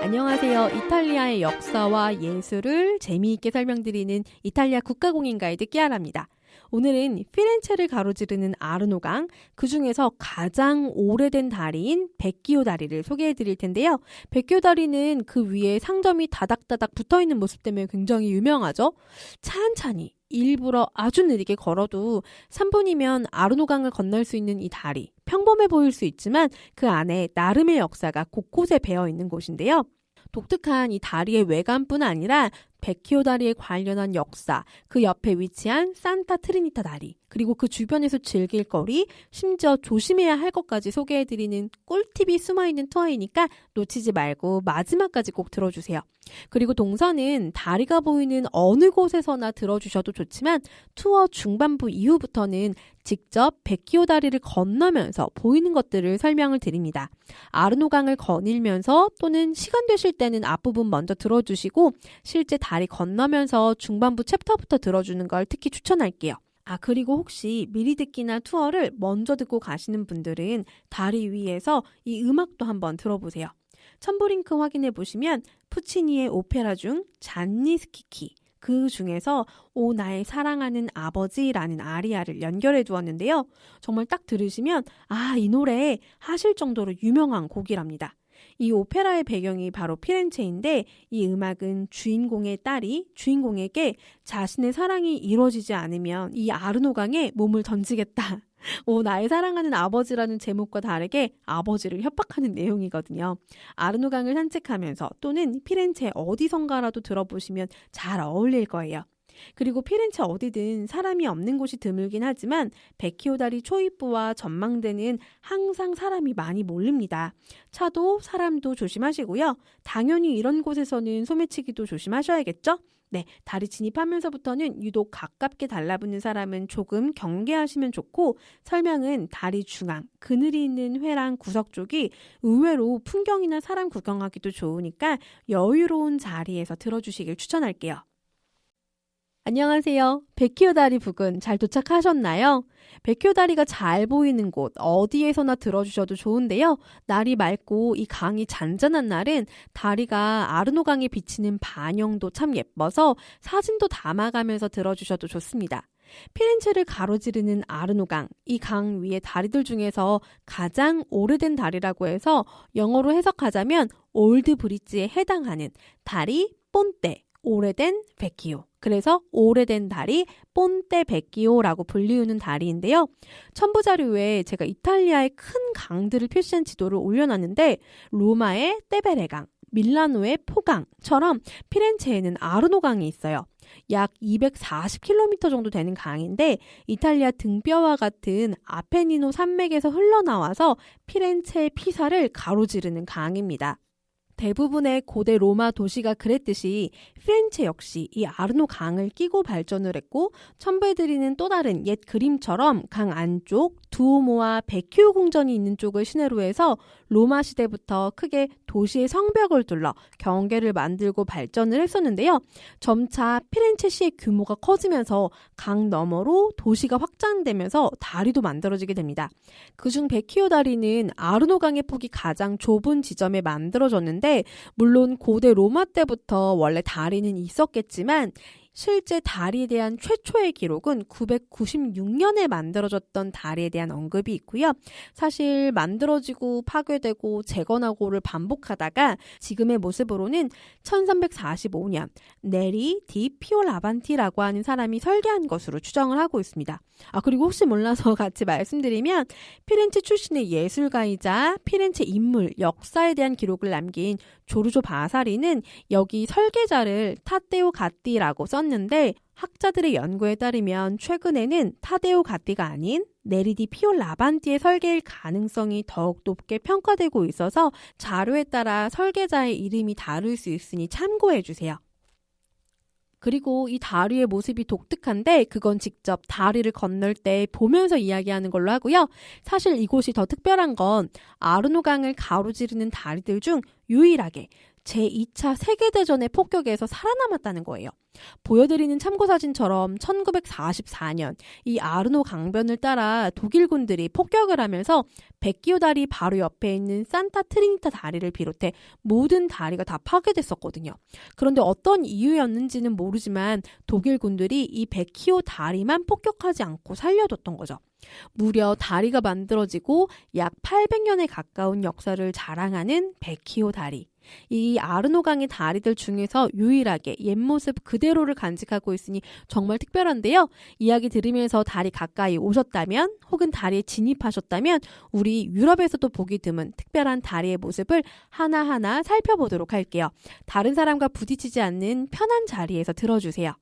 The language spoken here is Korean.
안녕하세요. 이탈리아의 역사와 예술을 재미있게 설명드리는 이탈리아 국가공인 가이드 끼아라입니다. 오늘은 피렌체를 가로지르는 아르노강, 그 중에서 가장 오래된 다리인 베키오 다리를 소개해 드릴 텐데요. 베키오 다리는 그 위에 상점이 다닥다닥 붙어있는 모습 때문에 굉장히 유명하죠. 찬찬히 일부러 아주 느리게 걸어도 3분이면 아르노강을 건널 수 있는 이 다리, 평범해 보일 수 있지만 그 안에 나름의 역사가 곳곳에 배어 있는 곳인데요. 독특한 이 다리의 외관뿐 아니라 베키오 다리에 관련한 역사, 그 옆에 위치한 산타 트리니타 다리, 그리고 그 주변에서 즐길 거리, 심지어 조심해야 할 것까지 소개해드리는 꿀팁이 숨어있는 투어이니까 놓치지 말고 마지막까지 꼭 들어주세요. 그리고 동선은 다리가 보이는 어느 곳에서나 들어주셔도 좋지만 투어 중반부 이후부터는 직접 베키오 다리를 건너면서 보이는 것들을 설명을 드립니다. 아르노강을 거닐면서 또는 시간 되실 때는 앞부분 먼저 들어주시고 실제 다리 건너면서 중반부 챕터부터 들어주는 걸 특히 추천할게요. 그리고 혹시 미리 듣기나 투어를 먼저 듣고 가시는 분들은 다리 위에서 이 음악도 한번 들어보세요. 첨부링크 확인해 보시면 푸치니의 오페라 중 잔니 스키키, 그 중에서 오 나의 사랑하는 아버지라는 아리아를 연결해 두었는데요. 정말 딱 들으시면 이 노래 하실 정도로 유명한 곡이랍니다. 이 오페라의 배경이 바로 피렌체인데 이 음악은 주인공의 딸이 주인공에게 자신의 사랑이 이루어지지 않으면 이 아르노강에 몸을 던지겠다. 나의 사랑하는 아버지라는 제목과 다르게 아버지를 협박하는 내용이거든요. 아르노강을 산책하면서 또는 피렌체 어디선가라도 들어보시면 잘 어울릴 거예요. 그리고 피렌체 어디든 사람이 없는 곳이 드물긴 하지만 베키오 다리 초입부와 전망대는 항상 사람이 많이 몰립니다. 차도 사람도 조심하시고요. 당연히 이런 곳에서는 소매치기도 조심하셔야겠죠? 네, 다리 진입하면서부터는 유독 가깝게 달라붙는 사람은 조금 경계하시면 좋고 설명은 다리 중앙, 그늘이 있는 회랑 구석 쪽이 의외로 풍경이나 사람 구경하기도 좋으니까 여유로운 자리에서 들어주시길 추천할게요. 안녕하세요. 베키오 다리 부근 잘 도착하셨나요? 베키오 다리가 잘 보이는 곳 어디에서나 들어주셔도 좋은데요. 날이 맑고 이 강이 잔잔한 날은 다리가 아르노강에 비치는 반영도 참 예뻐서 사진도 담아가면서 들어주셔도 좋습니다. 피렌체를 가로지르는 아르노강, 이 강 위의 다리들 중에서 가장 오래된 다리라고 해서 영어로 해석하자면 올드 브릿지에 해당하는 다리 폰테, 오래된 베키오. 그래서 오래된 다리 폰테 베키오라고 불리우는 다리인데요. 첨부 자료에 제가 이탈리아의 큰 강들을 표시한 지도를 올려놨는데 로마의 테베레강, 밀라노의 포강처럼 피렌체에는 아르노강이 있어요. 약 240km 정도 되는 강인데 이탈리아 등뼈와 같은 아페니노 산맥에서 흘러나와서 피렌체의 피사를 가로지르는 강입니다. 대부분의 고대 로마 도시가 그랬듯이 피렌체 역시 이 아르노 강을 끼고 발전을 했고 첨부해드리는 또 다른 옛 그림처럼 강 안쪽 두오모와 베키오 궁전이 있는 쪽을 시내로 해서 로마 시대부터 크게 도시의 성벽을 둘러 경계를 만들고 발전을 했었는데요. 점차 피렌체시의 규모가 커지면서 강 너머로 도시가 확장되면서 다리도 만들어지게 됩니다. 그중 베키오 다리는 아르노 강의 폭이 가장 좁은 지점에 만들어졌는데 물론 고대 로마 때부터 원래 다리는 있었겠지만 실제 다리에 대한 최초의 기록은 996년에 만들어졌던 다리에 대한 언급이 있고요. 사실 만들어지고 파괴되고 재건하고를 반복하다가 지금의 모습으로는 1345년 네리 디 피올라반티라고 하는 사람이 설계한 것으로 추정을 하고 있습니다. 그리고 혹시 몰라서 같이 말씀드리면 피렌체 출신의 예술가이자 피렌체 인물, 역사에 대한 기록을 남긴 조르조 바사리는 여기 설계자를 타데오 가띠라고 썼는데 학자들의 연구에 따르면 최근에는 타데오 가띠가 아닌 네리디 피올라반티의 설계일 가능성이 더욱 높게 평가되고 있어서 자료에 따라 설계자의 이름이 다를 수 있으니 참고해 주세요. 그리고 이 다리의 모습이 독특한데 그건 직접 다리를 건널 때 보면서 이야기하는 걸로 하고요. 사실 이곳이 더 특별한 건 아르노강을 가로지르는 다리들 중 유일하게 제2차 세계대전의 폭격에서 살아남았다는 거예요. 보여드리는 참고사진처럼 1944년 이 아르노 강변을 따라 독일군들이 폭격을 하면서 베키오 다리 바로 옆에 있는 산타 트리니타 다리를 비롯해 모든 다리가 다 파괴됐었거든요. 그런데 어떤 이유였는지는 모르지만 독일군들이 이 베키오 다리만 폭격하지 않고 살려뒀던 거죠. 무려 다리가 만들어지고 약 800년에 가까운 역사를 자랑하는 베키오 다리. 이 아르노강의 다리들 중에서 유일하게 옛 모습 그대로를 간직하고 있으니 정말 특별한데요. 이야기 들으면서 다리 가까이 오셨다면 혹은 다리에 진입하셨다면 우리 유럽에서도 보기 드문 특별한 다리의 모습을 하나하나 살펴보도록 할게요. 다른 사람과 부딪히지 않는 편한 자리에서 들어주세요.